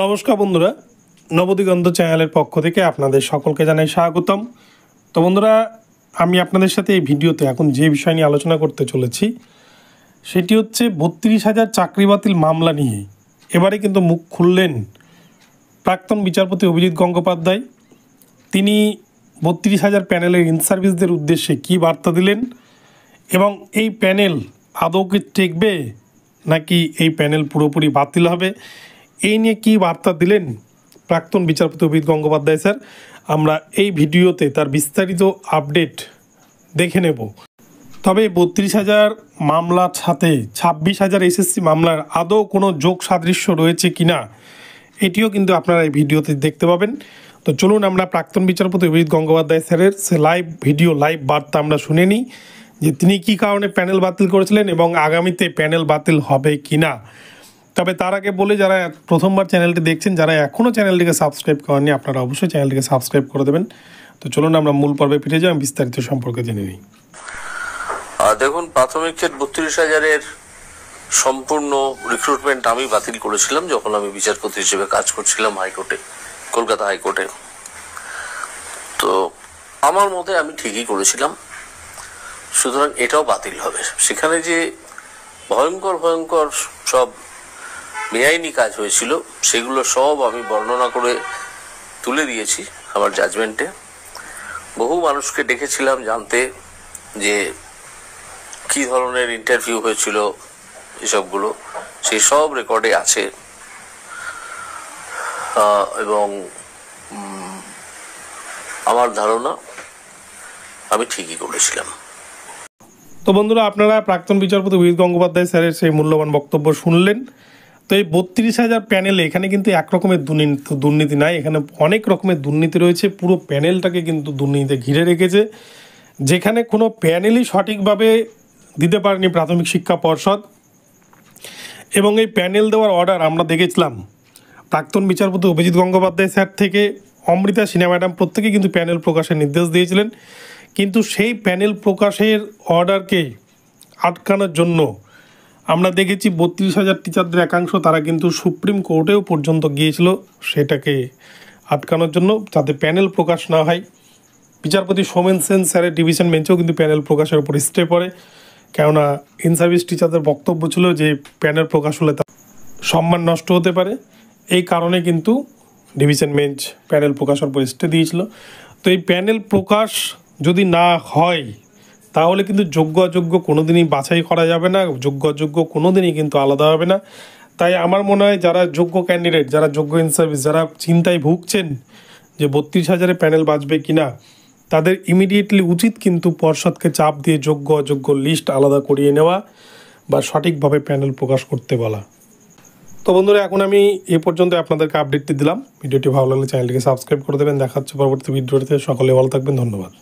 নমস্কার বন্ধুরা, নবদিগন্ত চ্যানেলের পক্ষ থেকে আপনাদের সকলকে জানাই স্বাগতম। তো বন্ধুরা, আমি আপনাদের সাথে এই ভিডিওতে এখন যে বিষয় নিয়ে আলোচনা করতে চলেছি সেটি হচ্ছে ৩২,০০০ চাকরি বাতিল মামলা নিয়ে এবারে কিন্তু মুখ খুললেন প্রাক্তন বিচারপতি অভিজিৎ গঙ্গোপাধ্যায়। তিনি ৩২,০০০ প্যানেলের ইন সার্ভিসদের উদ্দেশ্যে কী বার্তা দিলেন এবং এই প্যানেল আদৌ কি টেকবে নাকি এই প্যানেল পুরোপুরি বাতিল হবে, এই নিয়ে কী বার্তা দিলেন প্রাক্তন বিচারপতি অভিজিৎ গঙ্গোপাধ্যায় স্যার, আমরা এই ভিডিওতে তার বিস্তারিত আপডেট দেখে নেব। তবে ৩২,০০০ মামলার সাথে ২৬,০০০ এসএসসি মামলার আদৌ কোনো যোগ সাদৃশ্য রয়েছে কিনা এটিও কিন্তু আপনারা এই ভিডিওতে দেখতে পাবেন। তো চলুন আমরা প্রাক্তন বিচারপতি অভিজিৎ গঙ্গোপাধ্যায় স্যারের সে লাইভ বার্তা আমরা শুনে নিই যে তিনি কী কারণে প্যানেল বাতিল করেছিলেন এবং আগামীতে প্যানেল বাতিল হবে কিনা। তবে তার আগে বলে, যারা প্রথমবার চ্যানেলটি দেখছেন, যারা এখনও চ্যানেলটিকে সাবস্ক্রাইব করেননি, আপনারা অবশ্যই চ্যানেলটিকে সাবস্ক্রাইব করে দেবেন। তো চলুন আমরা মূল পর্বে ফিরে যাই, বিস্তারিত সম্পর্কে জেনে নিই। দেখুন, প্রাথমিক সেট ৩২,০০০-এর সম্পূর্ণ রিক্রুটমেন্ট আমি বাতিল করেছিলাম যখন আমি বিচারপতি হিসেবে কাজ করছিলাম হাইকোর্টে, কলকাতা হাইকোর্টে। তো আমার মতে আমি ঠিকই করেছিলাম, সুতরাং এটাও বাতিল হবে। সেখানে যে ভয়ঙ্কর সব বেআইনি কাজ হয়েছিল সেগুলো সব আমি বর্ণনা করে তুলে দিয়েছি আমার জাজমেন্টে। বহু মানুষকে ডেকেছিলাম জানতে যে কি ধরনের ইন্টারভিউ হয়েছিল, এসবগুলো সেই সব রেকর্ডে আছে এবং আমার ধারণা আমি ঠিকই করেছিলাম। তো বন্ধুরা, আপনারা প্রাক্তন বিচারপতি অভিজিৎ গঙ্গোপাধ্যায় স্যারের সেই মূল্যবান বক্তব্য শুনলেন। তো এই ৩২,০০০ প্যানেলে এখানে কিন্তু একরকমের দুর্নীতি নাই, এখানে অনেক রকমের দুর্নীতি রয়েছে। পুরো প্যানেলটাকে কিন্তু দুর্নীতিতে ঘিরে রেখেছে। যেখানে কোনো প্যানেলই সঠিকভাবে দিতে পারেনি প্রাথমিক শিক্ষা পর্ষদ, এবং এই প্যানেল দেওয়ার অর্ডার আমরা দেখেছিলাম প্রাক্তন বিচারপতি অভিজিৎ গঙ্গোপাধ্যায় স্যার থেকে অমৃতা সিনহা ম্যাডাম প্রত্যেকে কিন্তু প্যানেল প্রকাশের নির্দেশ দিয়েছিলেন। কিন্তু সেই প্যানেল প্রকাশের অর্ডারকে আটকানোর জন্য আমরা দেখেছি ৩২,০০০ টিচারদের একাংশ তারা কিন্তু সুপ্রিম কোর্টেও পর্যন্ত গিয়েছিল সেটাকে আটকানোর জন্য, যাতে প্যানেল প্রকাশ না হয়। বিচারপতি সোমেন সেন স্যারের ডিভিশন বেঞ্চেও কিন্তু প্যানেল প্রকাশের উপর স্টে পড়ে, কেননা ইন সার্ভিস টিচারদের বক্তব্য ছিল যে প্যানেল প্রকাশ হলে তার সম্মান নষ্ট হতে পারে। এই কারণে কিন্তু ডিভিশন বেঞ্চ প্যানেল প্রকাশের উপর স্টে দিয়েছিল। তো এই প্যানেল প্রকাশ যদি না হয় তাহলে কিন্তু যোগ্য অযোগ্য কোনো দিনই বাছাই করা যাবে না, যোগ্য অযোগ্য কোনো দিনই কিন্তু আলাদা হবে না। তাই আমার মনে হয় যারা যোগ্য ক্যান্ডিডেট, যারা যোগ্য ইন সার্ভিস, যারা চিন্তায় ভুগছেন যে ৩২,০০০ প্যানেল বাঁচবে কিনা, তাদের ইমিডিয়েটলি উচিত কিন্তু পর্ষদকে চাপ দিয়ে যোগ্য অযোগ্য লিস্ট আলাদা করিয়ে নেওয়া বা সঠিকভাবে প্যানেল প্রকাশ করতে বলা। তো বন্ধুরা, এখন আমি এ পর্যন্ত আপনাদেরকে আপডেটটি দিলাম। ভিডিওটি ভালো লাগলে চ্যানেলটিকে সাবস্ক্রাইব করে দেবেন। দেখা হচ্ছে পরবর্তী ভিডিওতে। সকলে ভালো থাকবেন, ধন্যবাদ।